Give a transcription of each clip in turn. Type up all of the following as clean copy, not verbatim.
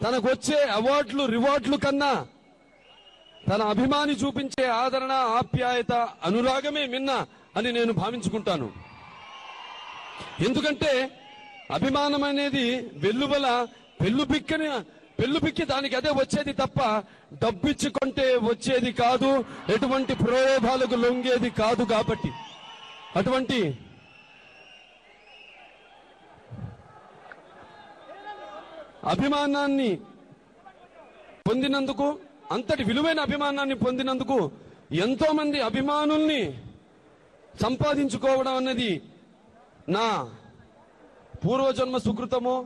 తనకు వచ్చే అవార్డులు రివార్డులు కన్నా తన అభిమాని చూపించే ఆదరణ, ఆప్యాయత, అనురాగమే మిన్న అని నేను భావించుకుంటాను. ఎందుకంటే అభిమానం అనేది వెల్లువల పెళ్ళుపిక్కి దానికి అదే వచ్చేది తప్ప డబ్బిచ్చుకుంటే వచ్చేది కాదు, ఎటువంటి ప్రలోభాలకు లొంగేది కాదు. కాబట్టి అటువంటి అభిమానాన్ని పొందినందుకు, అంతటి విలువైన అభిమానాన్ని పొందినందుకు ఎంతో మంది అభిమానుల్ని సంపాదించుకోవడం అన్నది నా పూర్వజన్మ సుకృతమో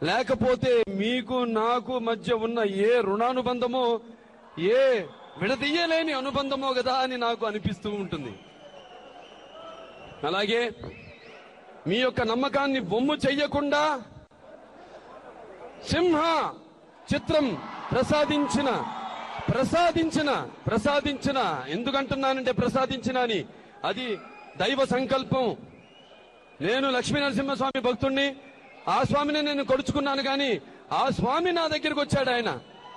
లేకపోతే మీకు నాకు మధ్య ఉన్న ఏ రుణానుబంధమో ఏ విడదీయలేని అనుబంధమో కదా అని నాకు అనిపిస్తూ ఉంటుంది. అలాగే మీ యొక్క నమ్మకాన్ని బొమ్ము చెయ్యకుండా సింహ చిత్రం ప్రసాదించిన ఎందుకంటున్నానంటే ప్రసాదించిన అని అది దైవ సంకల్పం. నేను లక్ష్మీ నరసింహస్వామి భక్తుణ్ణి, ఆ స్వామిని నేను కొడుచుకున్నాను కానీ ఆ స్వామి నా దగ్గరికి వచ్చాడు. ఆయన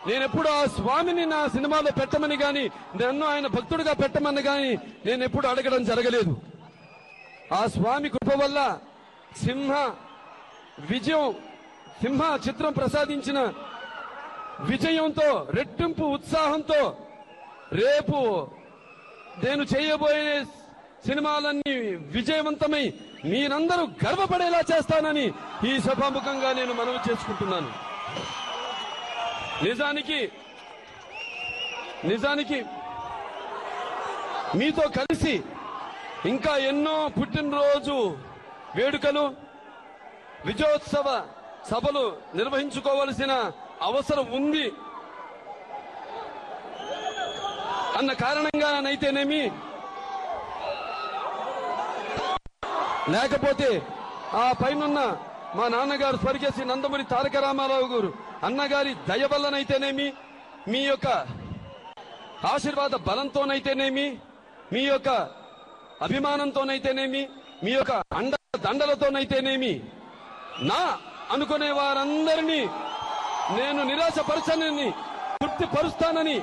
నేనెప్పుడు ఆ స్వామిని నా సినిమాలో పెట్టమని గాని, నన్ను ఆయన భక్తుడిగా పెట్టమని గాని నేను ఎప్పుడు అడగడం జరగలేదు. ఆ స్వామి కృప వల్ల సింహ చిత్రం ప్రసాదించిన విజయంతో, రెట్టింపు ఉత్సాహంతో రేపు నేను చేయబోయే సినిమాలన్నీ విజయవంతమై మీరందరూ గర్వపడేలా చేస్తానని ఈ సభాముఖంగా నేను మనవి చేసుకుంటున్నాను. నిజానికి మీతో కలిసి ఇంకా ఎన్నో పుట్టినరోజు వేడుకలు, విజయోత్సవ సభలు నిర్వహించుకోవలసిన అవసరం ఉంది అన్న కారణంగానైతేనేమి, లేకపోతే ఆ పైనున్న మా నాన్నగారు స్వర్గీయ నందమూరి తారక రామారావు గారు అన్నగారి దయ వల్లనైతేనేమి, మీ యొక్క ఆశీర్వాద బలంతోనైతేనేమి, మీ యొక్క అభిమానంతోనైతేనేమి, మీ యొక్క దండలతోనైతేనేమి నా అనుకునే వారందరినీ నేను నిరాశపరచనని, తృప్తిపరుస్తానని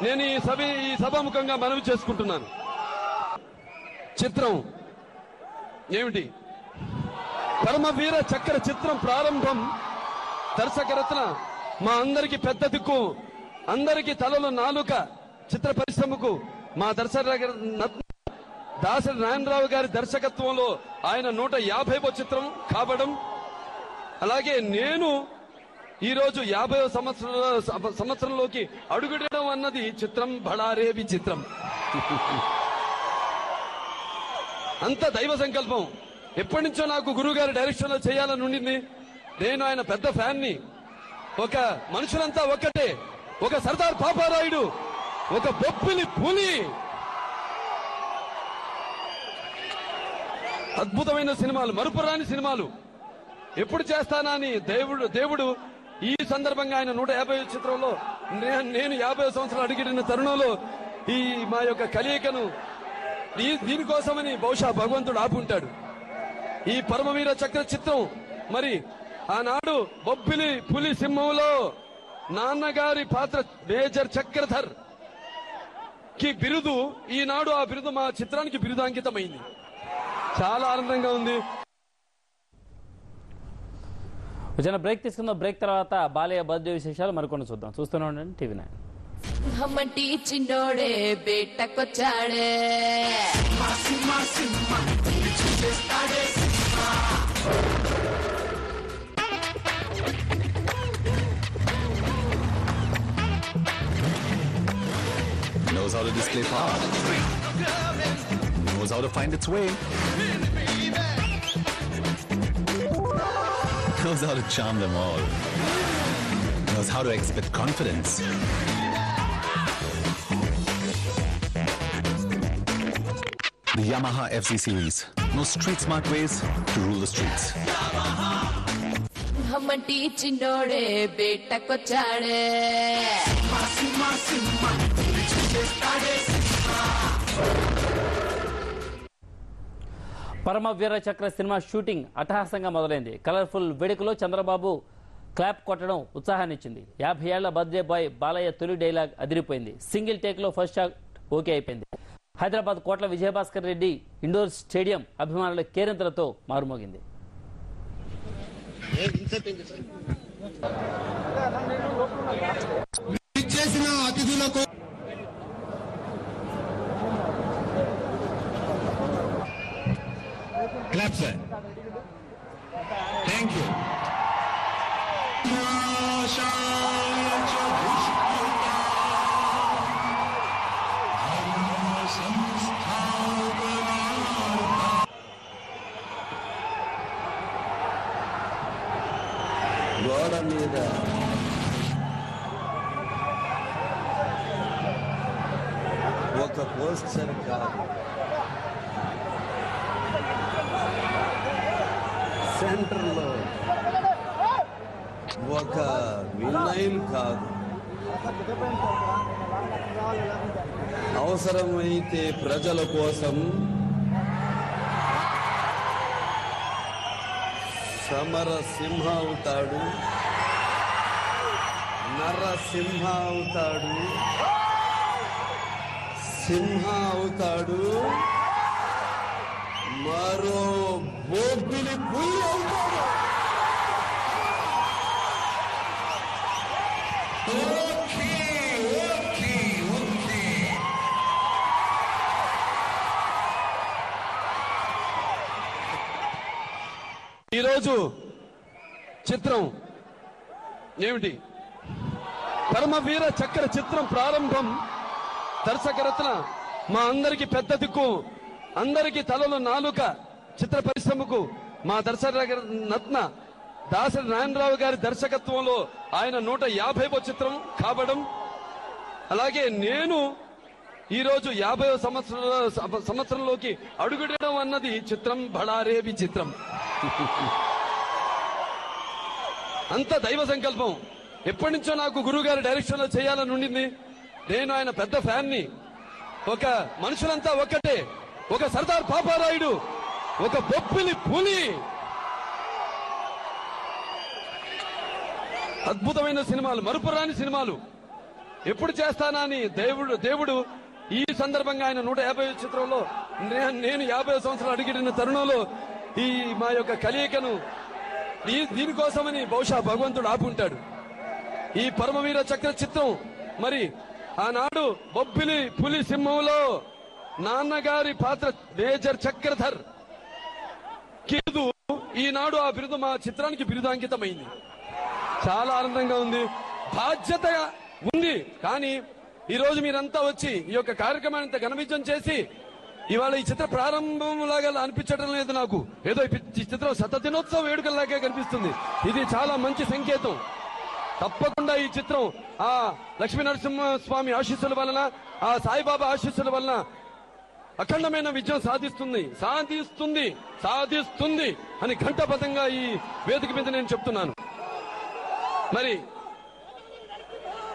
నేను ఈ సభాముఖంగా మనవి చేసుకుంటున్నాను. చిత్రం ఏమిటి? పరమవీర చక్ర చిత్రం ప్రారంభం. దర్శకరత్న మా అందరికి పెద్ద దిక్కు, అందరికి తలలో నాలుక చిత్ర పరిశ్రమకు మా దాసరి నారాయణరావు గారి దర్శకత్వంలో ఆయన 150వ చిత్రం కావడం, అలాగే నేను ఈరోజు 50వ సంవత్సరంలోకి అడుగుడడం అన్నది చిత్రం బళారే విచిత్రం. అంత దైవ సంకల్పం. ఎప్పటి నుంచో నాకు గురువు గారి డైరెక్షన్ లో చేయాలని ఉండింది. నేను ఆయన పెద్ద ఫ్యాన్ ని. ఒక మనుషులంతా ఒక్కటే, ఒక సర్దార్ పాపారాయుడు, ఒక బొప్పిలి పులి. అద్భుతమైన సినిమాలు, మరుపురాని సినిమాలు ఎప్పుడు చేస్తానా అని దేవుడు ఈ సందర్భంగా ఆయన 150 చిత్రంలో నేను 50 సంవత్సరాలు అడిగిన తరుణంలో ఈ మా యొక్క కలయికను దీనికోసమని బహుశా భగవంతుడు ఆపుంటాడు. ఈ పరమవీర చక్ర చిత్రం మరి ఆనాడు బొబ్బిలి పులి సింహంలో నాన్నగారి పాత్ర మేజర్ చక్రధర్ కి బిరుదు, ఈనాడు ఆ బిరుదు మా చిత్రానికి బిరుదాంకితమైంది. చాలా ఆనందంగా ఉంది. చిన్న బ్రేక్ తీసుకుందాం. బ్రేక్ తర్వాత బాలయ్య బర్త్డే విశేషాలు మరికొన్ని చూద్దాం. చూస్తూనే ఉండండి TV9. హమ్మటి చిన్నోడే బేటకొచ్చాడే, knows how to display power, knows how to find its way, knows how to charm them all, knows how to exhibit confidence. The Yamaha FC series knows street smart ways to rule the streets. హమ్మటి చిన్నోడే బేటకొచ్చాడే. Paramvir చక్ర cinema shooting అట్టహాసంగా మొదలైంది. Colourful వేడుకలో Chandrababu clap కొట్టడం ఉత్సాహాన్నిచ్చింది. 50 ఏళ్ల birthday boy Balayya తొలి dialogue అదిరిపోయింది. Single take లో first shot okay అయిపోయింది. హైదరాబాద్ కోట్ల విజయభాస్కర్ రెడ్డి ఇండోర్ స్టేడియం అభిమానుల కేరింతలతో మారుమోగింది. అతిథులకు క్లాప్ సార్, థ్యాంక్ యూ. గోడ మీద ఒక పోస్టర్ కాదు, సెంటర్లో ఒక వినైల్ కాదు, అవసరమైతే ప్రజల కోసం సమరసింహ అవుతాడు, నరసింహ అవుతాడు, సింహ అవుతాడు, మరో బొబ్బిలి పులి అవుతాడు. ఈరోజు చిత్రం ఏమిటి? పరమవీర చక్ర చిత్రం ప్రారంభం. దర్శకరత్న మా అందరికి పెద్ద దిక్కు, అందరికి తలలో నాలుక చిత్ర పరిశ్రమకు మా దర్శకరత్న దాసరి నారాయణరావు గారి దర్శకత్వంలో ఆయన 150వ చిత్రం కావడం, అలాగే నేను ఈరోజు 50వ సంవత్సరంలోకి అడుగుడడం అన్నది చిత్రం బళారే విచిత్రం. అంత దైవ సంకల్పం. ఎప్పటి నుంచో నాకు గురువు గారి డైరెక్షన్ లో చేయాలని ఉండింది. నేను ఆయన పెద్ద ఫ్యాన్ ని. ఒక మనుషులంతా ఒక్కటే, ఒక సర్దార్ పాపారాయుడు, ఒక బొబ్బిలి పులి. అద్భుతమైన సినిమాలు, మరుపురాని సినిమాలు. ఎప్పుడు చేస్తానా అని దేవుడు ఈ సందర్భంగా ఆయన 150 చిత్రంలో నేను 50 సంవత్సరాలు అడిగిన తరుణంలో ఈ మా యొక్క కలయికను దీనికోసమని బహుశా భగవంతుడు ఆపుంటాడు. ఈ పరమవీర చక్ర చిత్రం మరి ఆనాడు బొబ్బిలి పులి సింహంలో నాన్నగారి పాత్ర మేజర్ చక్రధర్ కిరుదు, ఈనాడు ఆ బిరుదు మా చిత్రానికి బిరుదాంకితమైంది. చాలా ఆనందంగా ఉంది, బాధ్యత ఉంది. కానీ ఈ రోజు మీరంతా వచ్చి ఈ యొక్క కార్యక్రమాన్ని ఘన విజయం చేసి ఇవాళ ఈ చిత్ర ప్రారంభం లాగా అనిపించడం లేదు నాకు. ఏదో ఈ చిత్రం శతదినోత్సవ వేడుకలాగే కనిపిస్తుంది. ఇది చాలా మంచి సంకేతం. తప్పకుండా ఈ చిత్రం ఆ లక్ష్మీ నరసింహస్వామి ఆశీస్సుల వలన, ఆ సాయిబాబా ఆశీస్సుల వలన అఖండమైన విజయం సాధిస్తుంది అని ఘంటాపథంగా ఈ వేదిక మీద నేను చెప్తున్నాను. మరి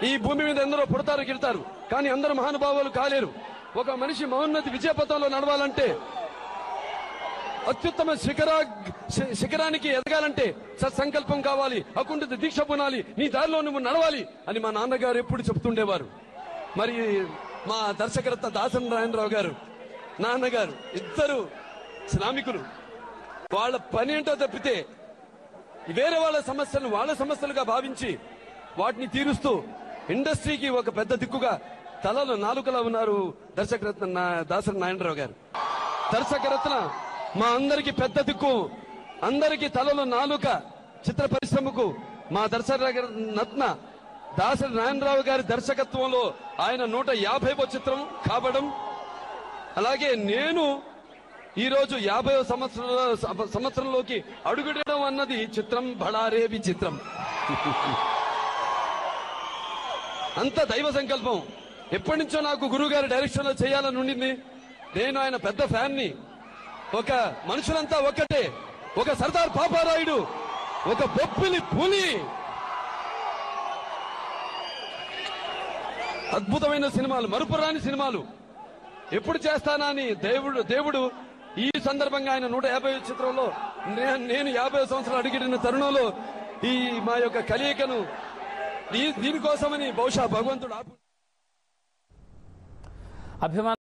ఈ భూమి మీద ఎందరో పుడతారు గిడతారు, కానీ అందరూ మహానుభావులు కాలేరు. ఒక మనిషి మహోన్నతి విజయపథంలో నడవాలంటే, అత్యుత్తమ శిఖరానికి ఎదగాలంటే సత్సంకల్పం కావాలి, అకుంఠిత దీక్ష పునాలి, నీ దారిలో నువ్వు నడవాలి అని మా నాన్నగారు ఎప్పుడు చెప్తుండేవారు. మరి మా దర్శకరత్న దాసరి నారాయణరావు గారు, నాన్నగారు ఇద్దరు శ్రామికులు. వాళ్ళ పని ఏంటో తప్పితే వేరే వాళ్ళ సమస్యలను వాళ్ళ సమస్యలుగా భావించి వాటిని తీరుస్తూ ఇండస్ట్రీకి ఒక పెద్ద దిక్కుగా తలలో నాలుకలా ఉన్నారు దర్శకరత్న దాసరి నారాయణరావు గారు. దర్శకరత్న మా అందరికి పెద్ద దిక్కు, అందరికి తలలో నాలుక చిత్ర పరిశ్రమకు మా దర్శకరత్న దాసరి నారాయణరావు గారి దర్శకత్వంలో ఆయన 150వ చిత్రం కావడం, అలాగే నేను ఈరోజు 50వ సంవత్సరంలోకి అడుగుడడం అన్నది చిత్రం బళారే విచిత్రం. అంత దైవ సంకల్పం. ఎప్పటి నుంచో నాకు గురువు గారి డైరెక్షన్ లో చేయాలని ఉండింది. నేను ఆయన పెద్ద ఫ్యాన్ ని. ఒక మనుషులంతా ఒక్కటే, ఒక సర్దార్ పాపారాయుడు, ఒక బొబ్బిలి పులి. అద్భుతమైన సినిమాలు, మరుపురాని సినిమాలు. ఎప్పుడు చేస్తానా అని దేవుడు ఈ సందర్భంగా ఆయన 150 చిత్రంలో నేను 50 సంవత్సరాలు అడిగిన తరుణంలో ఈ మా యొక్క కలయికను దీనికోసమని బహుశా భగవంతుడు అభిమాన